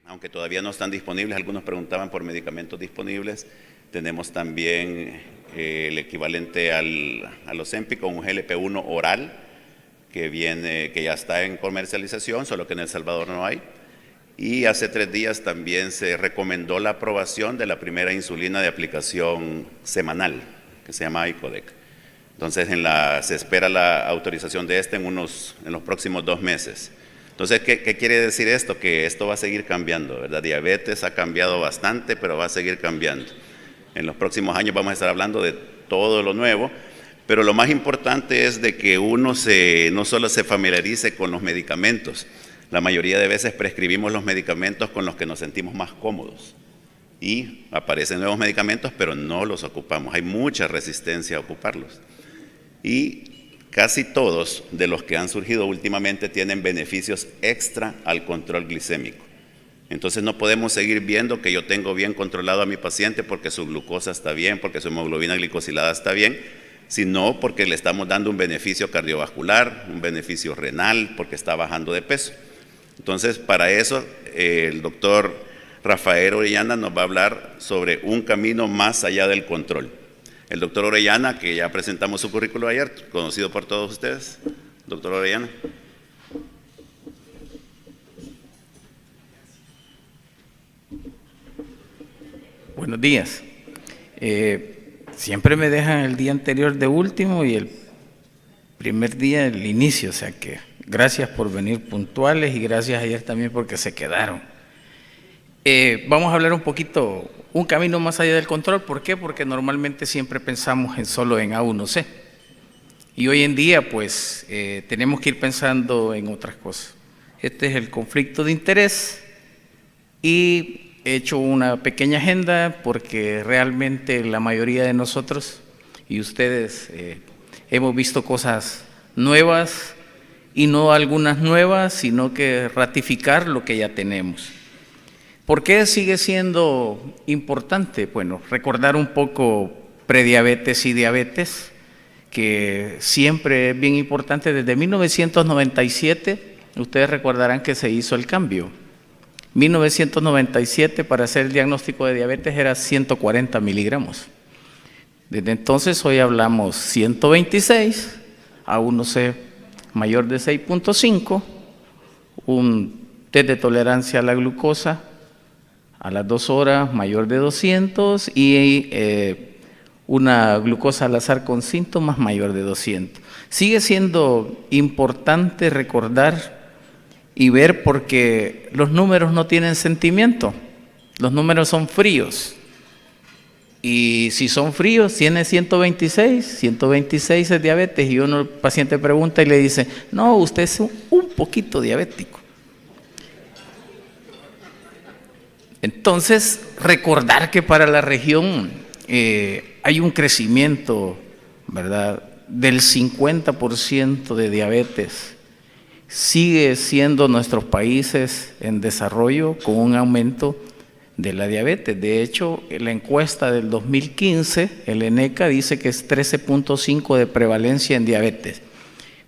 aunque todavía no están disponibles, algunos preguntaban por medicamentos disponibles. Tenemos también el equivalente al Ozempic, un GLP-1 oral, que ya está en comercialización, solo que en El Salvador no hay. Y hace 3 días también se recomendó la aprobación de la primera insulina de aplicación semanal, que se llama icodec. Entonces se espera la autorización de en los próximos 2 meses. Entonces, ¿qué quiere decir esto? Que esto va a seguir cambiando, ¿verdad? Diabetes ha cambiado bastante, pero va a seguir cambiando. En los próximos años vamos a estar hablando de todo lo nuevo, pero lo más importante es de que uno no solo se familiarice con los medicamentos. La mayoría de veces prescribimos los medicamentos con los que nos sentimos más cómodos. Y aparecen nuevos medicamentos, pero no los ocupamos. Hay mucha resistencia a ocuparlos. Y casi todos de los que han surgido últimamente tienen beneficios extra al control glicémico. Entonces no podemos seguir viendo que yo tengo bien controlado a mi paciente porque su glucosa está bien, porque su hemoglobina glicosilada está bien, sino porque le estamos dando un beneficio cardiovascular, un beneficio renal, porque está bajando de peso. Entonces, para eso, el doctor Rafael Orellana nos va a hablar sobre un camino más allá del control. El doctor Orellana, que ya presentamos su currículo ayer, conocido por todos ustedes. Doctor Orellana. Buenos días. Siempre me dejan el día anterior de último y el primer día el inicio, o sea que gracias por venir puntuales y gracias ayer también porque se quedaron. Vamos a hablar un poquito, un camino más allá del control. ¿Por qué? Porque normalmente siempre pensamos solo en A1C. Y hoy en día, pues, tenemos que ir pensando en otras cosas. Este es el conflicto de interés y he hecho una pequeña agenda porque realmente la mayoría de nosotros y ustedes hemos visto cosas nuevas y no algunas nuevas, sino que ratificar lo que ya tenemos. ¿Por qué sigue siendo importante? Bueno, recordar un poco prediabetes y diabetes, que siempre es bien importante. Desde 1997, ustedes recordarán que se hizo el cambio. 1997 para hacer el diagnóstico de diabetes era 140 miligramos. Desde entonces hoy hablamos 126, A1C mayor de 6.5, un test de tolerancia a la glucosa a las 2 horas mayor de 200 y una glucosa al azar con síntomas mayor de 200. Sigue siendo importante recordar y ver porque los números no tienen sentimiento, los números son fríos. Y si son fríos, tiene 126 es diabetes y uno, el paciente pregunta y le dice, no, usted es un poquito diabético. Entonces, recordar que para la región hay un crecimiento, ¿verdad?, del 50% de diabetes. Sigue siendo nuestros países en desarrollo con un aumento de la diabetes. De hecho, la encuesta del 2015, el ENECA dice que es 13.5 de prevalencia en diabetes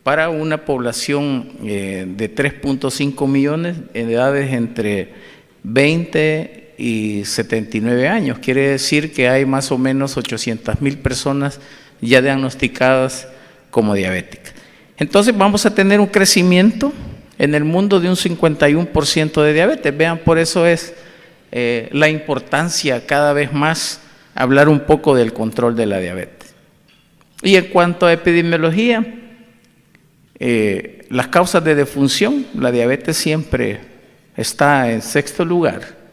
para una población de 3.5 millones en edades entre 20 y 79 años. Quiere decir que hay más o menos 800,000 personas ya diagnosticadas como diabéticas. Entonces vamos a tener un crecimiento en el mundo de un 51% de diabetes. Vean, por eso es la importancia cada vez más hablar un poco del control de la diabetes. Y en cuanto a epidemiología, las causas de defunción, la diabetes siempre está en 6º lugar.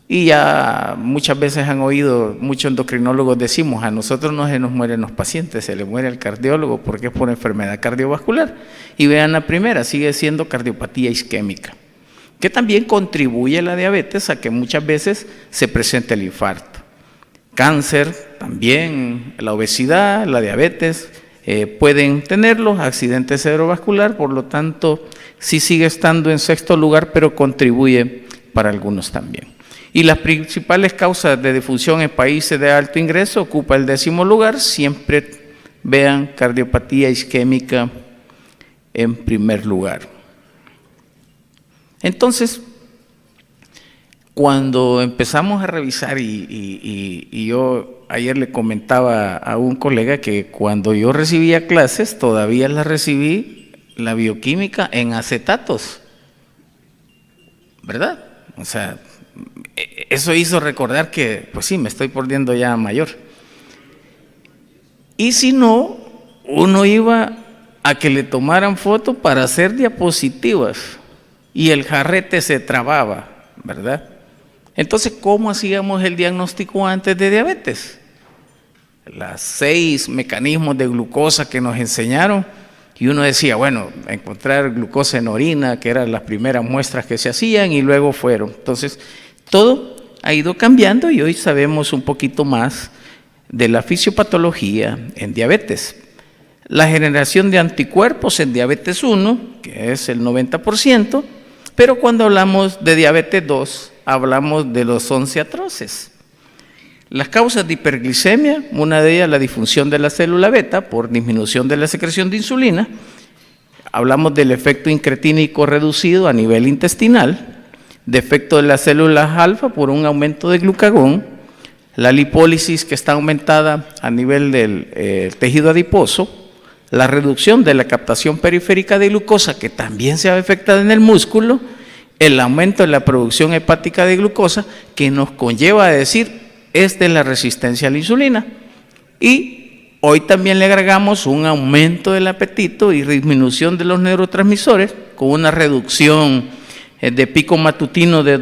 Y ya muchas veces han oído, muchos endocrinólogos decimos, a nosotros no se nos mueren los pacientes, se le muere el cardiólogo porque es por enfermedad cardiovascular. Y vean la primera, sigue siendo cardiopatía isquémica, que también contribuye a la diabetes a que muchas veces se presente el infarto. Cáncer, también la obesidad, la diabetes, pueden tenerlo, accidente cerebrovascular, por lo tanto, sí sigue estando en 6º lugar, pero contribuye para algunos también. Y las principales causas de defunción en países de alto ingreso ocupa el 10º lugar, siempre vean cardiopatía isquémica en primer lugar. Entonces, Cuando empezamos a revisar, y yo ayer le comentaba a un colega que cuando yo recibía clases, todavía las recibí la bioquímica en acetatos, ¿verdad? O sea, eso hizo recordar que, pues sí, me estoy poniendo ya mayor. Y si no, uno iba a que le tomaran foto para hacer diapositivas y el jarrete se trababa, ¿verdad? Entonces, ¿cómo hacíamos el diagnóstico antes de diabetes? Las 6 mecanismos de glucosa que nos enseñaron, y uno decía, bueno, encontrar glucosa en orina, que eran las primeras muestras que se hacían, y luego fueron. Entonces, todo ha ido cambiando y hoy sabemos un poquito más de la fisiopatología en diabetes. La generación de anticuerpos en diabetes 1, que es el 90%, pero cuando hablamos de diabetes 2, hablamos de los 11 atroces. Las causas de hiperglicemia, una de ellas la disfunción de la célula beta por disminución de la secreción de insulina. Hablamos del efecto incretínico reducido a nivel intestinal, defecto de las células alfa por un aumento de glucagón, la lipólisis que está aumentada a nivel del tejido adiposo, la reducción de la captación periférica de glucosa que también se ha afectado en el músculo, el aumento de la producción hepática de glucosa que nos conlleva a decir es de la resistencia a la insulina. Y hoy también le agregamos un aumento del apetito y disminución de los neurotransmisores con una reducción de pico matutino de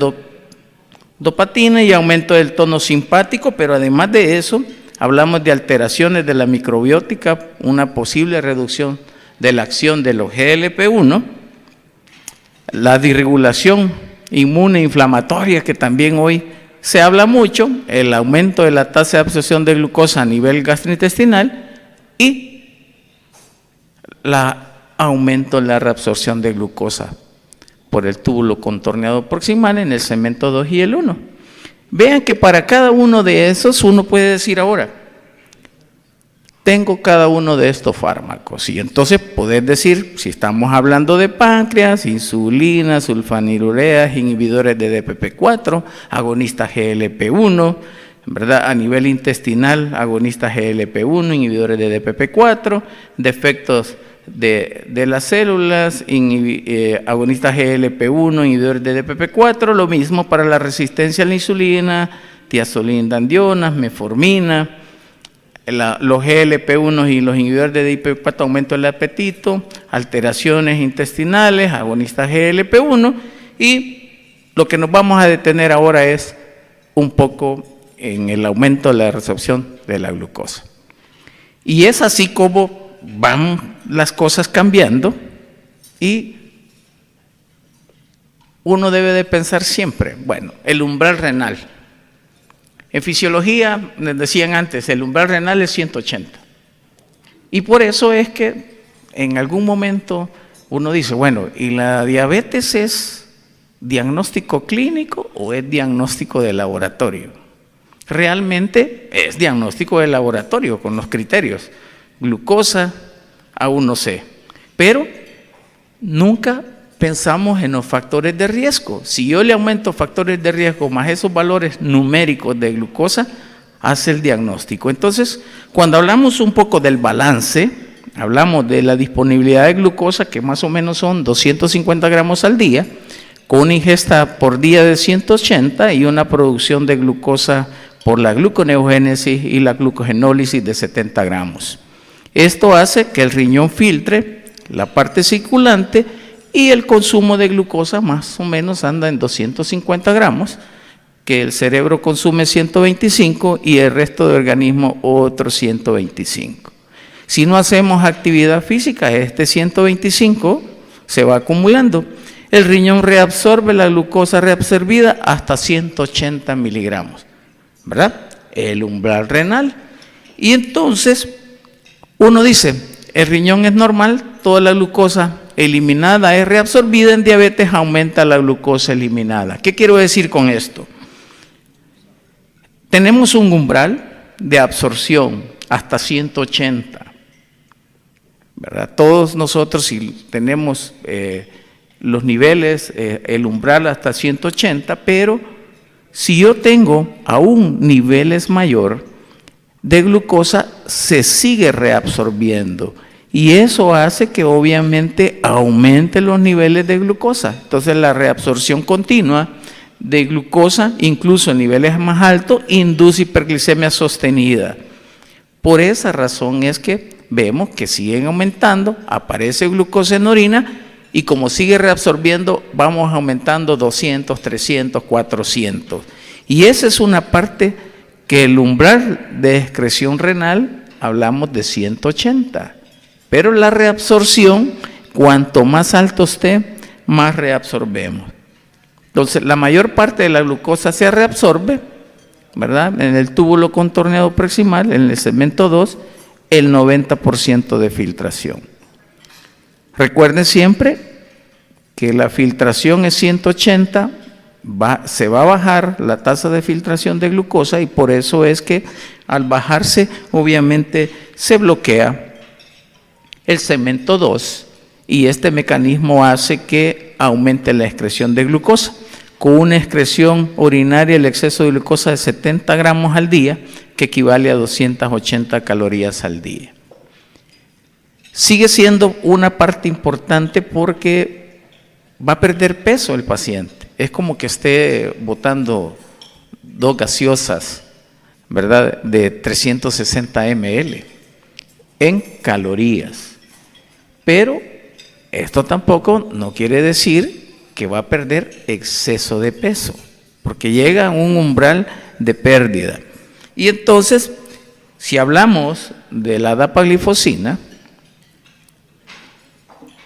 dopatina y aumento del tono simpático, pero además de eso hablamos de alteraciones de la microbiótica, una posible reducción de la acción de los GLP-1, la disregulación inmune inflamatoria que también hoy se habla mucho, el aumento de la tasa de absorción de glucosa a nivel gastrointestinal y el aumento de la reabsorción de glucosa por el túbulo contorneado proximal en el segmento 2 y el 1. Vean que para cada uno de esos uno puede decir ahora, tengo cada uno de estos fármacos. Y entonces poder decir, si estamos hablando de páncreas, insulina, sulfanilureas, inhibidores de DPP4, agonistas GLP-1, ¿verdad? A nivel intestinal, agonistas GLP-1, inhibidores de DPP4, defectos de las células, agonistas GLP-1, inhibidores de DPP4, lo mismo para la resistencia a la insulina, tiazolindandionas, metformina, los GLP-1 y los inhibidores de DPP4 aumento del apetito, alteraciones intestinales, agonistas GLP-1, y lo que nos vamos a detener ahora es un poco en el aumento de la resorción de la glucosa. Y es así como van las cosas cambiando y uno debe de pensar siempre, bueno, el umbral renal. En fisiología, les decían antes, el umbral renal es 180. Y por eso es que en algún momento uno dice, bueno, ¿y la diabetes es diagnóstico clínico o es diagnóstico de laboratorio? Realmente es diagnóstico de laboratorio con los criterios. Glucosa, A1C. Pero nunca pensamos en los factores de riesgo. Si yo le aumento factores de riesgo más esos valores numéricos de glucosa, hace el diagnóstico. Entonces, cuando hablamos un poco del balance, hablamos de la disponibilidad de glucosa, que más o menos son 250 gramos al día, con una ingesta por día de 180 y una producción de glucosa por la gluconeogénesis y la glucogenólisis de 70 gramos. Esto hace que el riñón filtre la parte circulante y el consumo de glucosa más o menos anda en 250 gramos, que el cerebro consume 125 y el resto del organismo otros 125. Si no hacemos actividad física, este 125 se va acumulando. El riñón reabsorbe la glucosa reabsorbida hasta 180 miligramos, ¿verdad? El umbral renal. Y entonces uno dice, el riñón es normal, toda la glucosa eliminada es reabsorbida, en diabetes aumenta la glucosa eliminada. ¿Qué quiero decir con esto? Tenemos un umbral de absorción hasta 180, ¿verdad? Todos nosotros, si tenemos los niveles, el umbral hasta 180, pero si yo tengo aún niveles mayor de glucosa, se sigue reabsorbiendo. Y eso hace que obviamente aumente los niveles de glucosa. Entonces la reabsorción continua de glucosa, incluso en niveles más altos, induce hiperglicemia sostenida. Por esa razón es que vemos que siguen aumentando, aparece glucosa en orina y como sigue reabsorbiendo, vamos aumentando 200, 300, 400. Y esa es una parte que el umbral de excreción renal hablamos de 180. Pero la reabsorción, cuanto más alto esté, más reabsorbemos. Entonces, la mayor parte de la glucosa se reabsorbe, ¿verdad? En el túbulo contorneado proximal, en el segmento 2, el 90% de filtración. Recuerden siempre que la filtración es 180, se va a bajar la tasa de filtración de glucosa y por eso es que al bajarse, obviamente, se bloquea el segmento 2 y este mecanismo hace que aumente la excreción de glucosa. Con una excreción urinaria, el exceso de glucosa de 70 gramos al día, que equivale a 280 calorías al día. Sigue siendo una parte importante porque va a perder peso el paciente. Es como que esté botando 2 gaseosas, ¿verdad?, de 360 ml en calorías. Pero esto tampoco no quiere decir que va a perder exceso de peso, porque llega a un umbral de pérdida. Y entonces, si hablamos de la dapaglifosina,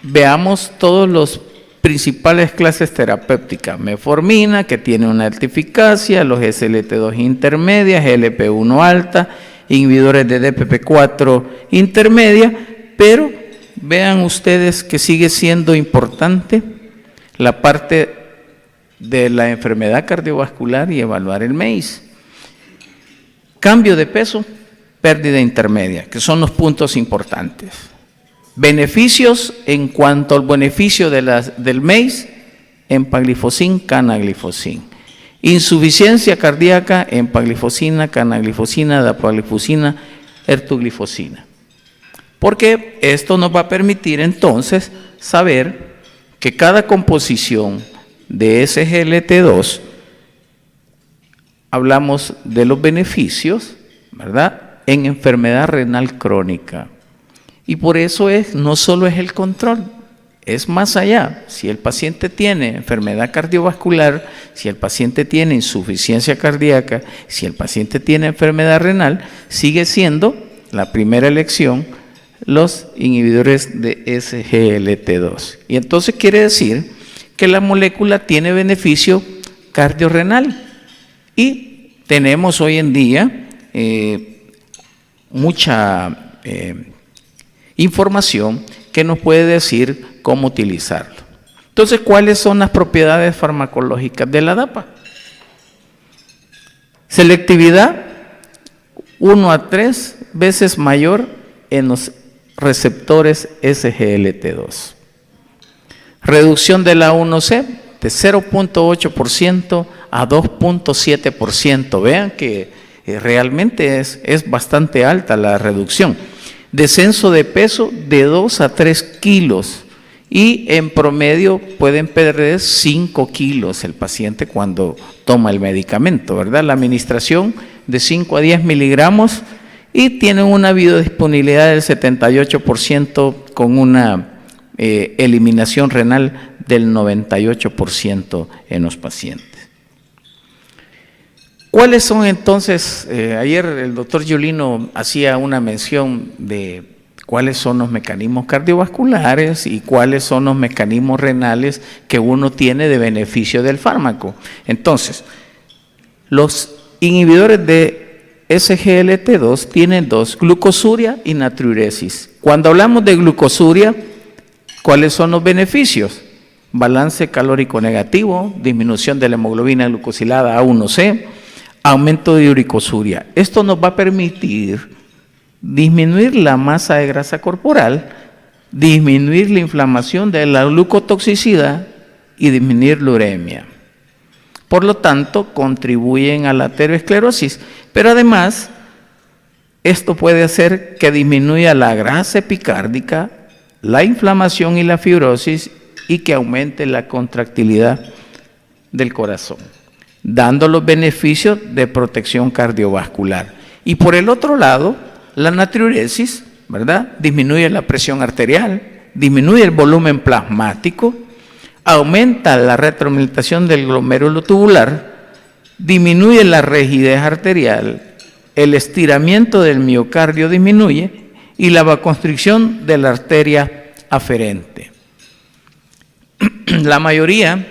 veamos todos los principales clases terapéuticas. Metformina, que tiene una alta eficacia, los SLT2 intermedias, GLP-1 alta, inhibidores de DPP4 intermedia, pero vean ustedes que sigue siendo importante la parte de la enfermedad cardiovascular y evaluar el MACE. Cambio de peso, pérdida intermedia, que son los puntos importantes. Beneficios en cuanto al beneficio del MACE, empaglifosina, canaglifosina. Insuficiencia cardíaca, empaglifosina, canaglifosina, dapaglifosina, ertuglifosina. Porque esto nos va a permitir entonces saber que cada composición de SGLT2, hablamos de los beneficios, ¿verdad?, en enfermedad renal crónica. Y por eso no solo es el control, es más allá. Si el paciente tiene enfermedad cardiovascular, si el paciente tiene insuficiencia cardíaca, si el paciente tiene enfermedad renal, sigue siendo la primera elección los inhibidores de SGLT2. Y entonces quiere decir que la molécula tiene beneficio cardiorrenal. Y tenemos hoy en día mucha información que nos puede decir cómo utilizarlo. Entonces, ¿cuáles son las propiedades farmacológicas de la DAPA? Selectividad 1 a 3 veces mayor en los receptores SGLT2. Reducción de la 1C de 0.8% a 2.7%. Vean que realmente es bastante alta la reducción. Descenso de peso de 2 a 3 kilos y en promedio pueden perder 5 kilos el paciente cuando toma el medicamento, ¿verdad? La administración de 5 a 10 miligramos y tienen una biodisponibilidad del 78% con una eliminación renal del 98% en los pacientes. ¿Cuáles son entonces? Ayer el doctor Giulino hacía una mención de cuáles son los mecanismos cardiovasculares y cuáles son los mecanismos renales que uno tiene de beneficio del fármaco. Entonces, los inhibidores de SGLT2 tienen dos, glucosuria y natriuresis. Cuando hablamos de glucosuria, ¿cuáles son los beneficios? Balance calórico negativo, disminución de la hemoglobina glucosilada A1C, aumento de uricosuria. Esto nos va a permitir disminuir la masa de grasa corporal, disminuir la inflamación de la glucotoxicidad y disminuir la uremia. por lo tanto contribuyen a la aterosclerosis, pero además esto puede hacer que disminuya la grasa epicárdica, la inflamación y la fibrosis y que aumente la contractilidad del corazón, dando los beneficios de protección cardiovascular. Y por el otro lado, la natriuresis, ¿verdad?, disminuye la presión arterial, disminuye el volumen plasmático, aumenta la retroalimentación del glomérulo tubular, disminuye la rigidez arterial, el estiramiento del miocardio disminuye y la vasoconstricción de la arteria aferente. La mayoría,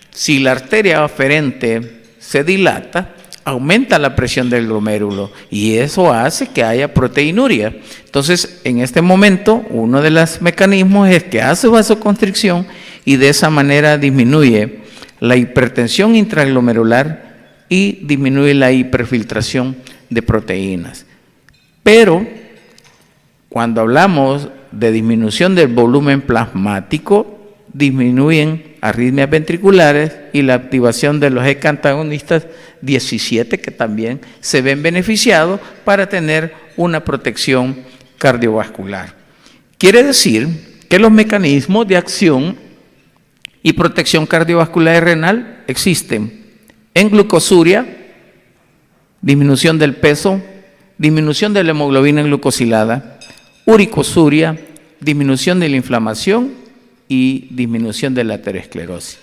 si la arteria aferente se dilata, aumenta la presión del glomérulo y eso hace que haya proteinuria. Entonces, en este momento, uno de los mecanismos es que hace vasoconstricción y de esa manera disminuye la hipertensión intraglomerular y disminuye la hiperfiltración de proteínas. Pero, cuando hablamos de disminución del volumen plasmático, disminuyen arritmias ventriculares y la activación de los antagonistas 17 que también se ven beneficiados para tener una protección cardiovascular. Quiere decir que los mecanismos de acción y protección cardiovascular y renal existen en glucosuria, disminución del peso, disminución de la hemoglobina glucosilada, uricosuria, disminución de la inflamación y disminución de la aterosclerosis.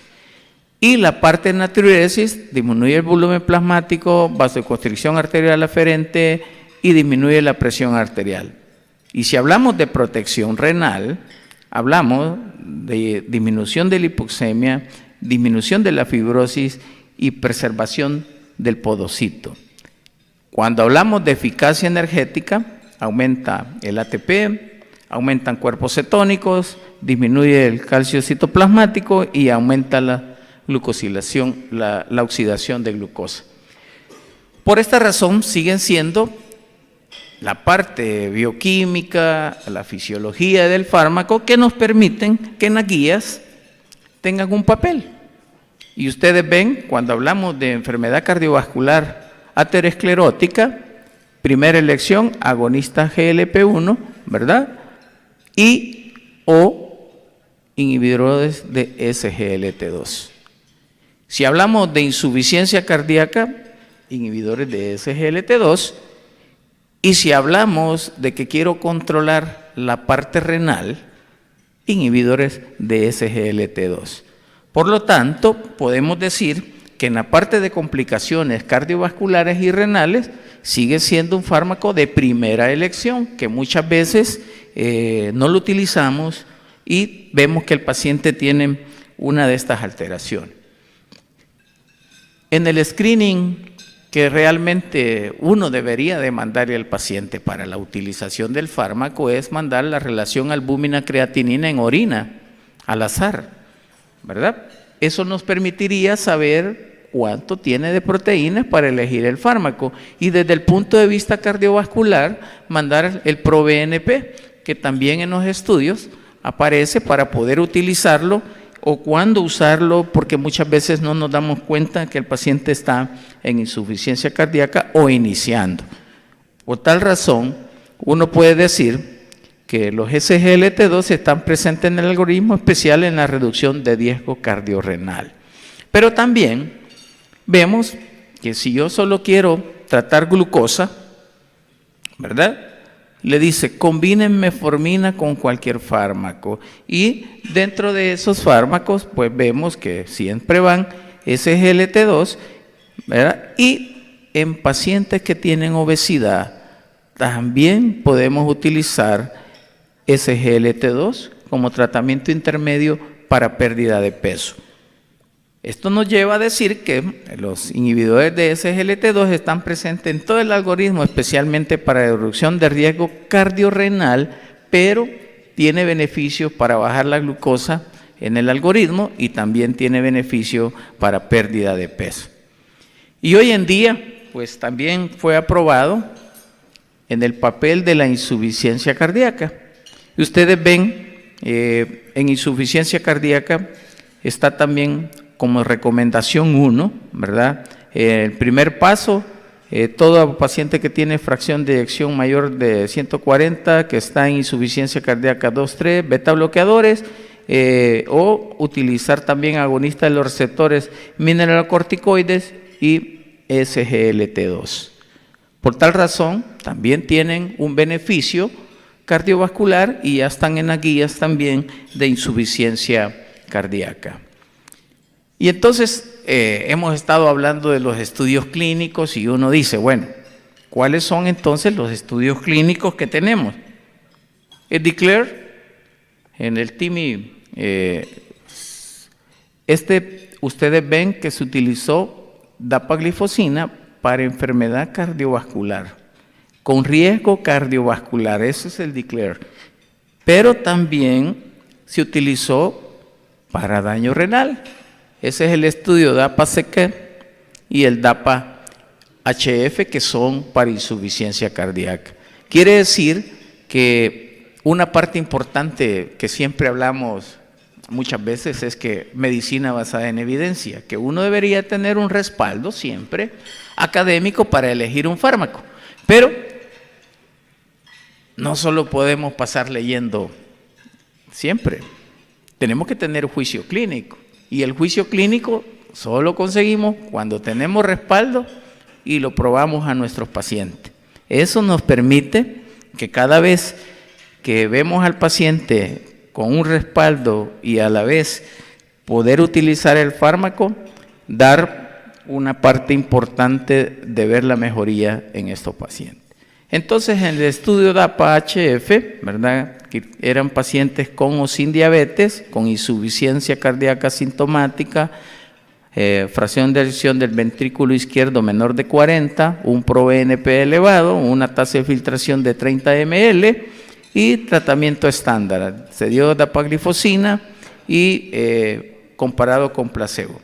Y la parte de natriuresis disminuye el volumen plasmático, vasoconstricción arterial aferente y disminuye la presión arterial. Y si hablamos de protección renal, hablamos de disminución de la hipoxemia, disminución de la fibrosis y preservación del podocito. Cuando hablamos de eficacia energética, aumenta el ATP, aumentan cuerpos cetónicos, disminuye el calcio citoplasmático y aumenta la glucosilación, la oxidación de glucosa. Por esta razón siguen siendo la parte bioquímica, la fisiología del fármaco que nos permiten que en las guías tengan un papel. Y ustedes ven, cuando hablamos de enfermedad cardiovascular aterosclerótica, primera elección, agonista GLP-1, ¿verdad?, y o inhibidores de SGLT2. Si hablamos de insuficiencia cardíaca, inhibidores de SGLT2, y si hablamos de que quiero controlar la parte renal, inhibidores de SGLT2. Por lo tanto, podemos decir que en la parte de complicaciones cardiovasculares y renales sigue siendo un fármaco de primera elección, que muchas veces no lo utilizamos y vemos que el paciente tiene una de estas alteraciones. En el screening que realmente uno debería de mandarle al paciente para la utilización del fármaco es mandar la relación albúmina-creatinina en orina al azar, ¿verdad? Eso nos permitiría saber cuánto tiene de proteínas para elegir el fármaco y desde el punto de vista cardiovascular mandar el ProBNP, que también en los estudios aparece para poder utilizarlo o cuándo usarlo, porque muchas veces no nos damos cuenta que el paciente está en insuficiencia cardíaca o iniciando. Por tal razón, uno puede decir que los SGLT2 están presentes en el algoritmo especial en la reducción de riesgo cardiorrenal. Pero también vemos que si yo solo quiero tratar glucosa, ¿verdad?, le dice, combinen metformina con cualquier fármaco. Y dentro de esos fármacos, pues vemos que siempre van SGLT2, ¿verdad? Y en pacientes que tienen obesidad, también podemos utilizar SGLT2 como tratamiento intermedio para pérdida de peso. Esto nos lleva a decir que los inhibidores de SGLT2 están presentes en todo el algoritmo, especialmente para reducción de riesgo cardiorrenal, pero tiene beneficios para bajar la glucosa en el algoritmo y también tiene beneficio para pérdida de peso. Y hoy en día, pues también fue aprobado en el papel de la insuficiencia cardíaca. Y ustedes ven, en insuficiencia cardíaca está también como recomendación 1, ¿verdad? El primer paso, todo paciente que tiene fracción de eyección mayor de 140, que está en insuficiencia cardíaca 2-3, beta bloqueadores, o utilizar también agonistas de los receptores mineralocorticoides y SGLT2. Por tal razón, también tienen un beneficio cardiovascular y ya están en las guías también de insuficiencia cardíaca. Y entonces hemos estado hablando de los estudios clínicos y uno dice, bueno, ¿cuáles son entonces los estudios clínicos que tenemos? El DECLARE, en el TIMI, ustedes ven que se utilizó dapaglifosina para enfermedad cardiovascular, con riesgo cardiovascular, eso es el DECLARE. Pero también se utilizó para daño renal. Ese es el estudio DAPA-CKD y el DAPA-HF, que son para insuficiencia cardíaca. Quiere decir que una parte importante que siempre hablamos muchas veces es que medicina basada en evidencia, que uno debería tener un respaldo siempre académico para elegir un fármaco. Pero no solo podemos pasar leyendo siempre, tenemos que tener juicio clínico. Y el juicio clínico solo conseguimos cuando tenemos respaldo y lo probamos a nuestros pacientes. Eso nos permite que cada vez que vemos al paciente con un respaldo y a la vez poder utilizar el fármaco, dar una parte importante de ver la mejoría en estos pacientes. Entonces, en el estudio DAPA-HF, ¿verdad?, que eran pacientes con o sin diabetes, con insuficiencia cardíaca sintomática, fracción de eyección del ventrículo izquierdo menor de 40, un ProBNP elevado, una tasa de filtración de 30 ml y tratamiento estándar. Se dio dapaglifosina y comparado con placebo.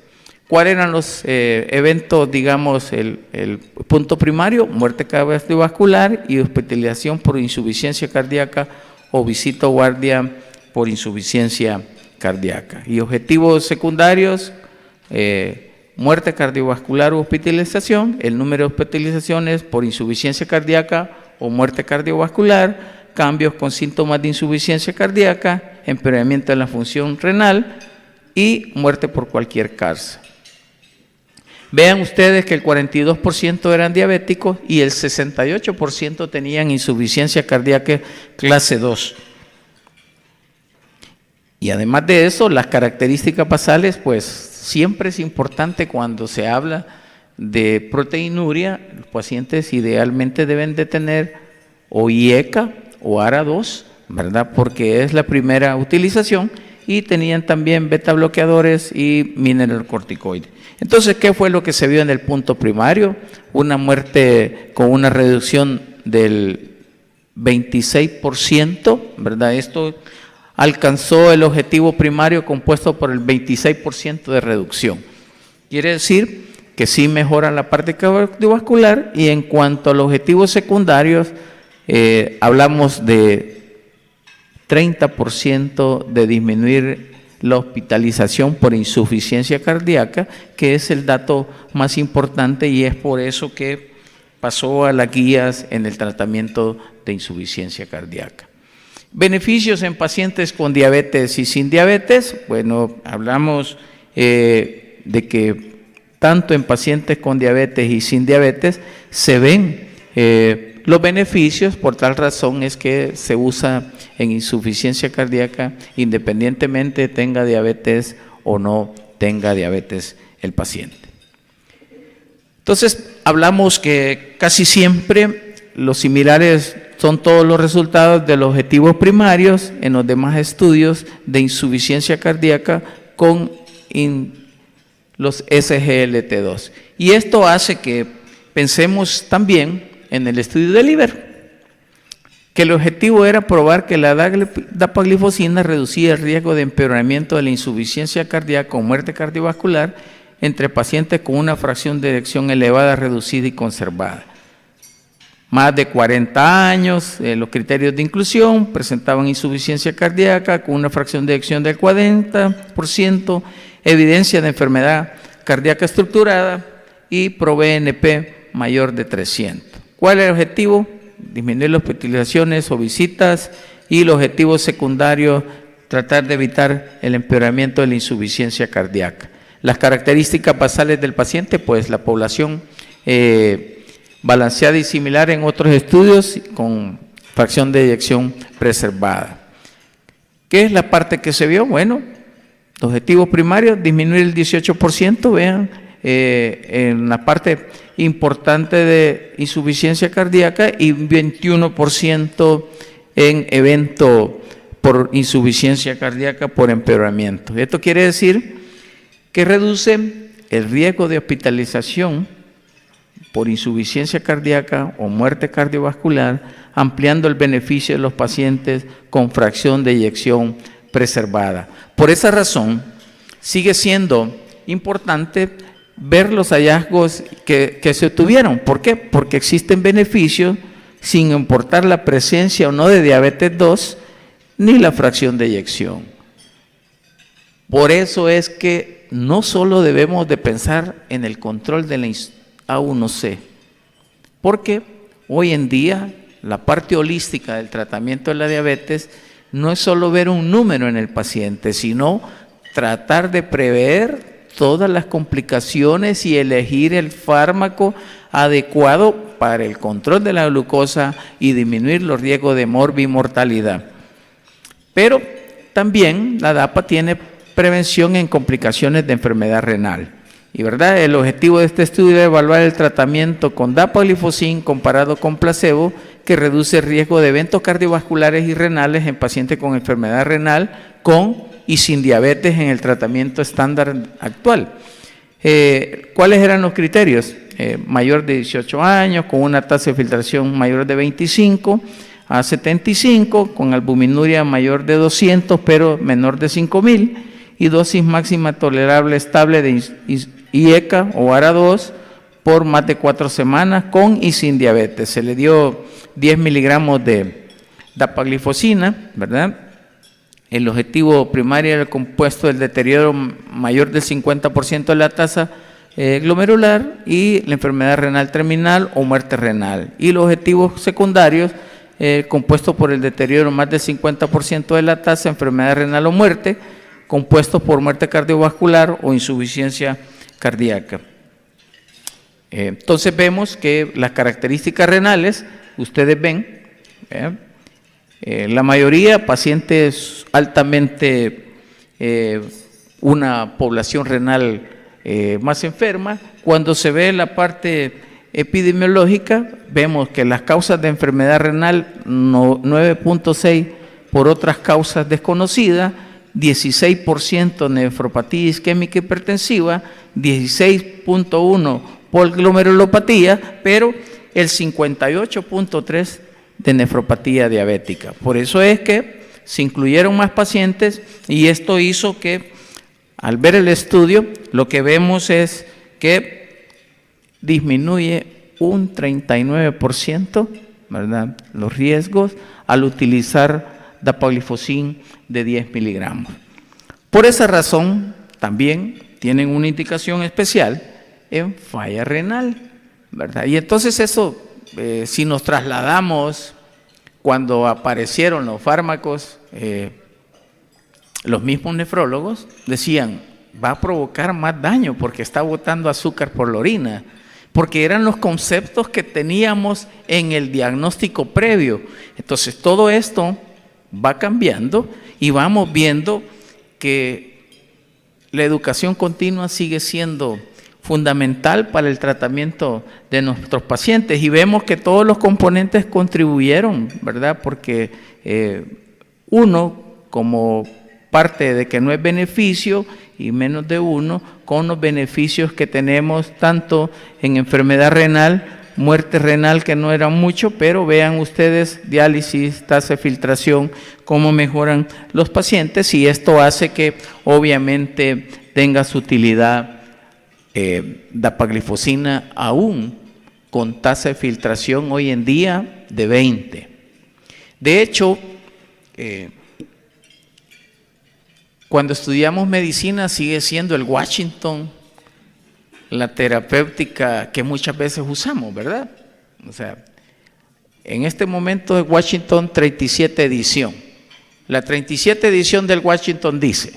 ¿Cuáles eran los eventos, digamos, el punto primario? Muerte cardiovascular y hospitalización por insuficiencia cardíaca o visita a guardia por insuficiencia cardíaca. Y objetivos secundarios, muerte cardiovascular o hospitalización, el número de hospitalizaciones por insuficiencia cardíaca o muerte cardiovascular, cambios con síntomas de insuficiencia cardíaca, empeoramiento de la función renal y muerte por cualquier causa. Vean ustedes que el 42% eran diabéticos y el 68% tenían insuficiencia cardíaca clase 2. Y además de eso, las características basales, pues siempre es importante cuando se habla de proteinuria, los pacientes idealmente deben de tener o IECA o ARA2, ¿verdad?, porque es la primera utilización, y tenían también beta bloqueadores y mineralocorticoides. Entonces, ¿qué fue lo que se vio en el punto primario? Una muerte con una reducción del 26%, ¿verdad? Esto alcanzó el objetivo primario compuesto por el 26% de reducción. Quiere decir que sí mejora la parte cardiovascular, y en cuanto a los objetivos secundarios, hablamos de 30% de disminuir la hospitalización por insuficiencia cardíaca, que es el dato más importante, y es por eso que pasó a las guías en el tratamiento de insuficiencia cardíaca. Beneficios en pacientes con diabetes y sin diabetes. Bueno, hablamos de que tanto en pacientes con diabetes y sin diabetes se ven los beneficios. Por tal razón es que se usa en insuficiencia cardíaca independientemente tenga diabetes o no tenga diabetes el paciente. Entonces, hablamos que casi siempre los similares son todos los resultados de los objetivos primarios en los demás estudios de insuficiencia cardíaca con los SGLT2. Y esto hace que pensemos también en el estudio de LIVER, que el objetivo era probar que la dapaglifosina reducía el riesgo de empeoramiento de la insuficiencia cardíaca o muerte cardiovascular entre pacientes con una fracción de eyección elevada, reducida y conservada. Más de 40 años, los criterios de inclusión presentaban insuficiencia cardíaca con una fracción de eyección del 40%, evidencia de enfermedad cardíaca estructurada y ProBNP mayor de 300. ¿Cuál es el objetivo? Disminuir las hospitalizaciones o visitas, y el objetivo secundario, tratar de evitar el empeoramiento de la insuficiencia cardíaca. Las características basales del paciente, pues la población balanceada y similar en otros estudios con fracción de eyección preservada. ¿Qué es la parte que se vio? Bueno, objetivos primarios, disminuir el 18%, vean, en la parte importante de insuficiencia cardíaca, y 21% en evento por insuficiencia cardíaca por empeoramiento. Esto quiere decir que reduce el riesgo de hospitalización por insuficiencia cardíaca o muerte cardiovascular, ampliando el beneficio de los pacientes con fracción de eyección preservada. Por esa razón, sigue siendo importante ver los hallazgos que se obtuvieron. ¿Por qué? Porque existen beneficios sin importar la presencia o no de diabetes 2 ni la fracción de eyección. Por eso es que no solo debemos de pensar en el control de la A1C, porque hoy en día la parte holística del tratamiento de la diabetes no es solo ver un número en el paciente, sino tratar de prever todas las complicaciones y elegir el fármaco adecuado para el control de la glucosa y disminuir los riesgos de morbimortalidad. Pero también la DAPA tiene prevención en complicaciones de enfermedad renal. Y verdad, el objetivo de este estudio es evaluar el tratamiento con dapagliflozin comparado con placebo, que reduce el riesgo de eventos cardiovasculares y renales en pacientes con enfermedad renal con y sin diabetes en el tratamiento estándar actual. ¿Cuáles eran los criterios? Mayor de 18 años, con una tasa de filtración mayor de 25 a 75, con albuminuria mayor de 200 pero menor de 5000, y dosis máxima tolerable estable de IECA o ARA2 por más de 4 semanas con y sin diabetes. Se le dio 10 miligramos de dapagliflozina, ¿verdad? El objetivo primario era el compuesto del deterioro mayor del 50% de la tasa glomerular y la enfermedad renal terminal o muerte renal. Y los objetivos secundarios, compuestos por el deterioro más del 50% de la tasa, enfermedad renal o muerte, compuestos por muerte cardiovascular o insuficiencia cardíaca. Entonces vemos que las características renales, ustedes ven, la mayoría pacientes altamente, una población renal más enferma. Cuando se ve la parte epidemiológica, vemos que las causas de enfermedad renal 9.6 por otras causas desconocidas, 16% nefropatía isquémica hipertensiva, 16.1 por glomerulopatía, pero el 58.3 de nefropatía diabética. Por eso es que se incluyeron más pacientes, y esto hizo que al ver el estudio lo que vemos es que disminuye un 39%, ¿verdad?, los riesgos al utilizar dapagliflozin de 10 miligramos. Por esa razón también tienen una indicación especial en falla renal, ¿verdad? Y entonces eso, si nos trasladamos cuando aparecieron los fármacos, los mismos nefrólogos decían, va a provocar más daño porque está botando azúcar por la orina, porque eran los conceptos que teníamos en el diagnóstico previo. Entonces todo esto va cambiando y vamos viendo que la educación continua sigue siendo fundamental para el tratamiento de nuestros pacientes, y vemos que todos los componentes contribuyeron, ¿verdad? Porque uno, como parte de que no es beneficio, y menos de uno, con los beneficios que tenemos tanto en enfermedad renal, muerte renal, que no era mucho, pero vean ustedes, diálisis, tasa de filtración, cómo mejoran los pacientes, y esto hace que obviamente tenga su utilidad dapagliflozina aún con tasa de filtración hoy en día de 20. De hecho, Cuando estudiamos medicina sigue siendo el Washington la terapéutica que muchas veces usamos, ¿verdad? O sea, en este momento es Washington 37 edición. La 37 edición del Washington dice: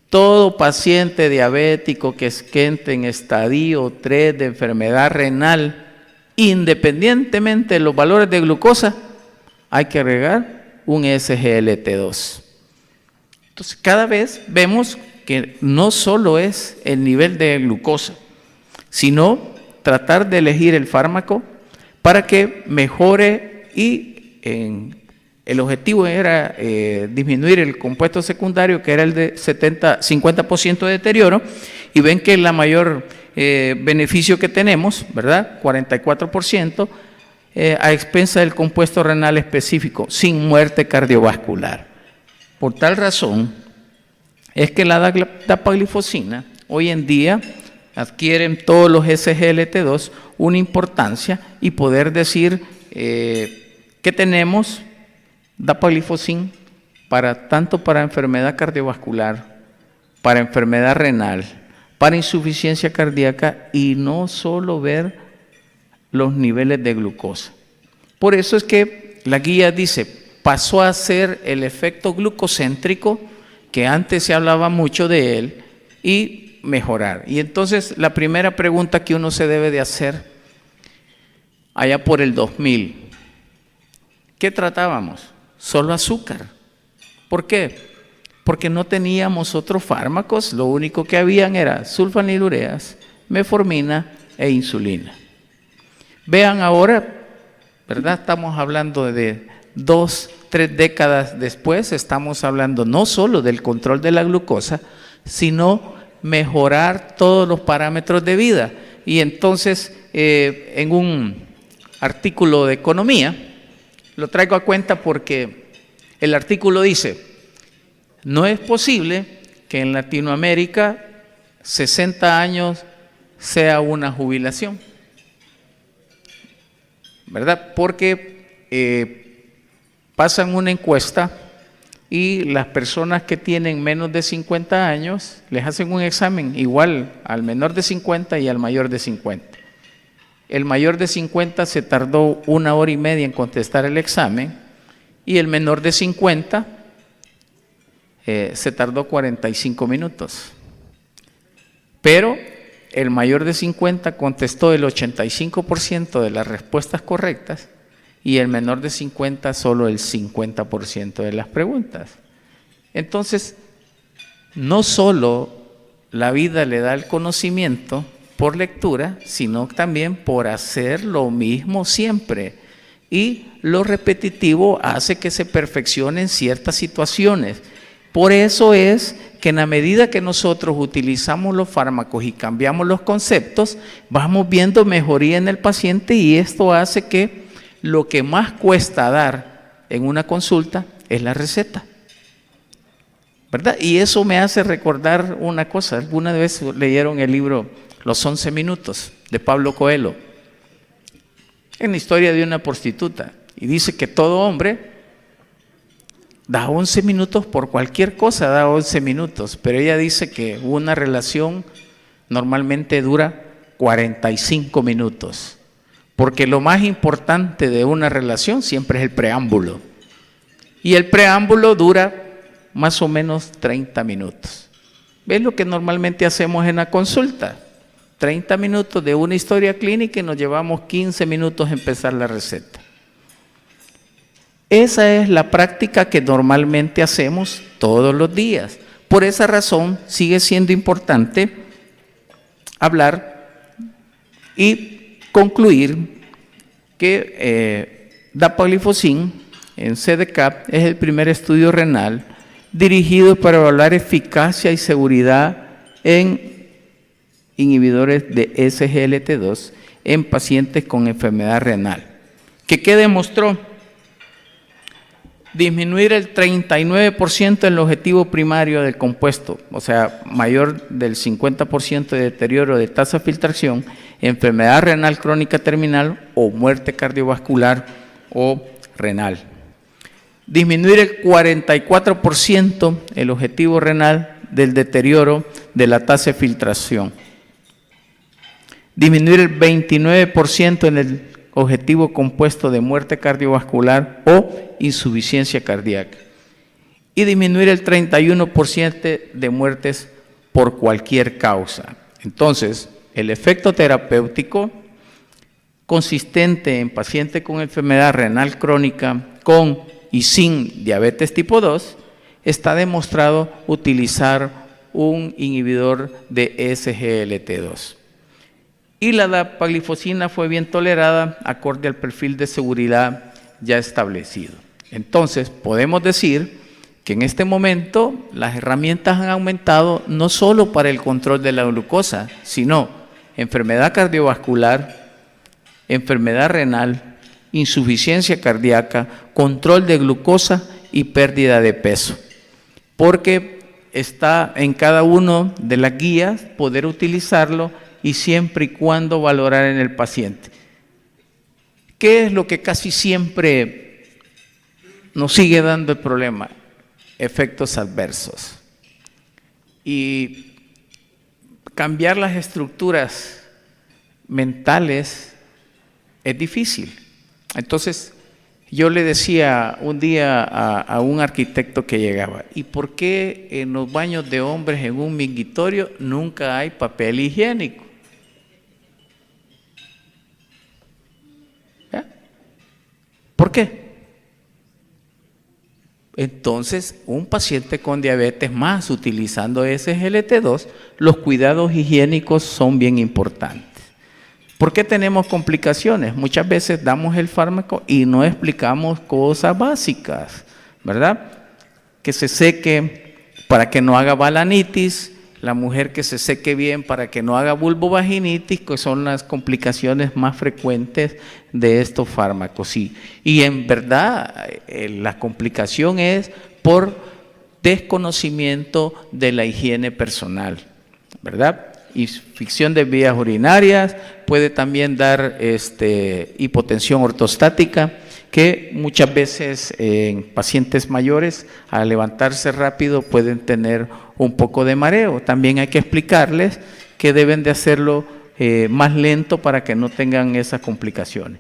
todo paciente diabético que esté en estadio 3 de enfermedad renal, independientemente de los valores de glucosa, hay que agregar un SGLT2. Entonces, cada vez vemos que no solo es el nivel de glucosa, sino tratar de elegir el fármaco para que mejore, y el objetivo era disminuir el compuesto secundario, que era el de 50% de deterioro, y ven que la mayor beneficio que tenemos, ¿verdad? 44%, a expensa del compuesto renal específico, sin muerte cardiovascular. Por tal razón es que la dapaglifosina hoy en día adquieren todos los SGLT2 una importancia, y poder decir que tenemos dapaglifosina tanto para enfermedad cardiovascular, para enfermedad renal, para insuficiencia cardíaca, y no solo ver los niveles de glucosa. Por eso es que la guía dice, pasó a ser el efecto glucocéntrico, que antes se hablaba mucho de él, y mejorar. Y entonces la primera pregunta que uno se debe de hacer, allá por el 2000, ¿qué tratábamos? Solo azúcar. ¿Por qué? Porque no teníamos otros fármacos, lo único que habían era sulfanilureas, metformina e insulina. Vean ahora, ¿verdad? Estamos hablando de 2, 3 décadas después, estamos hablando no solo del control de la glucosa, sino mejorar todos los parámetros de vida. Y entonces, en un artículo de economía, lo traigo a cuenta porque el artículo dice: no es posible que en Latinoamérica 60 años sea una jubilación, ¿verdad? Porque pasan una encuesta y las personas que tienen menos de 50 años les hacen un examen igual al menor de 50 y al mayor de 50. El mayor de 50 se tardó 1 hora y media en contestar el examen, y el menor de 50 se tardó 45 minutos. Pero el mayor de 50 contestó el 85% de las respuestas correctas, y el menor de 50 solo el 50% de las preguntas. Entonces, no solo la vida le da el conocimiento por lectura, sino también por hacer lo mismo siempre. Y lo repetitivo hace que se perfeccionen ciertas situaciones. Por eso es que en la medida que nosotros utilizamos los fármacos y cambiamos los conceptos, vamos viendo mejoría en el paciente, y esto hace que lo que más cuesta dar en una consulta es la receta, ¿verdad? Y eso me hace recordar una cosa. ¿Alguna vez leyeron el libro Los 11 minutos de Pablo Coelho? En la historia de una prostituta, y dice que todo hombre da 11 minutos por cualquier cosa, da 11 minutos, pero ella dice que una relación normalmente dura 45 minutos. Porque lo más importante de una relación siempre es el preámbulo. Y el preámbulo dura más o menos 30 minutos. ¿Ves lo que normalmente hacemos en la consulta? 30 minutos de una historia clínica y nos llevamos 15 minutos a empezar la receta. Esa es la práctica que normalmente hacemos todos los días. Por esa razón sigue siendo importante hablar y concluir que dapaglifosina en CDCAP es el primer estudio renal dirigido para evaluar eficacia y seguridad en inhibidores de SGLT2 en pacientes con enfermedad renal. ¿Qué demostró? Disminuir el 39% en el objetivo primario del compuesto, o sea, mayor del 50% de deterioro de tasa de filtración, enfermedad renal crónica terminal o muerte cardiovascular o renal. Disminuir el 44% el objetivo renal del deterioro de la tasa de filtración. Disminuir el 29% en el objetivo compuesto de muerte cardiovascular o insuficiencia cardíaca. Y disminuir el 31% de muertes por cualquier causa. Entonces, el efecto terapéutico consistente en pacientes con enfermedad renal crónica con y sin diabetes tipo 2, está demostrado utilizar un inhibidor de SGLT2. Y la dapaglifosina fue bien tolerada acorde al perfil de seguridad ya establecido. Entonces, podemos decir que en este momento las herramientas han aumentado no solo para el control de la glucosa, sino enfermedad cardiovascular, enfermedad renal, insuficiencia cardíaca, control de glucosa y pérdida de peso. Porque está en cada uno de las guías poder utilizarlo y siempre y cuando valorar en el paciente. ¿Qué es lo que casi siempre nos sigue dando el problema? Efectos adversos. Y cambiar las estructuras mentales es difícil. Entonces, yo le decía un día a un arquitecto que llegaba, ¿y por qué en los baños de hombres en un mingitorio nunca hay papel higiénico? ¿Ya? ¿Por qué? Entonces, un paciente con diabetes más utilizando SGLT2, los cuidados higiénicos son bien importantes. ¿Por qué tenemos complicaciones? Muchas veces damos el fármaco y no explicamos cosas básicas, ¿verdad? Que se seque para que no haga balanitis, la mujer que se seque bien para que no haga vulvovaginitis, que son las complicaciones más frecuentes de estos fármacos. Y en verdad la complicación es por desconocimiento de la higiene personal, ¿verdad? Infección de vías urinarias, puede también dar hipotensión ortostática, que muchas veces en pacientes mayores al levantarse rápido pueden tener un poco de mareo. También hay que explicarles que deben de hacerlo más lento para que no tengan esas complicaciones.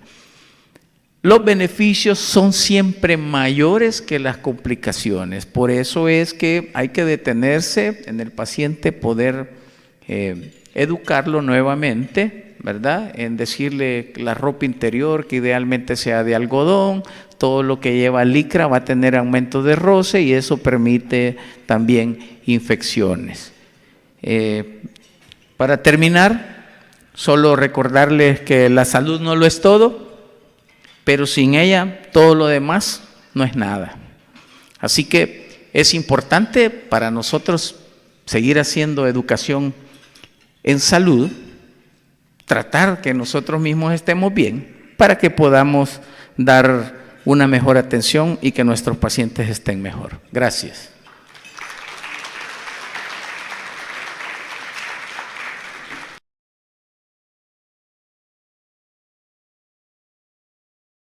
Los beneficios son siempre mayores que las complicaciones, por eso es que hay que detenerse en el paciente, poder educarlo nuevamente, ¿verdad? En decirle la ropa interior que idealmente sea de algodón, todo lo que lleva licra va a tener aumento de roce y eso permite también infecciones. Para terminar, solo recordarles que la salud no lo es todo, pero sin ella todo lo demás no es nada. Así que es importante para nosotros seguir haciendo educación en salud, tratar que nosotros mismos estemos bien para que podamos dar una mejor atención y que nuestros pacientes estén mejor. Gracias.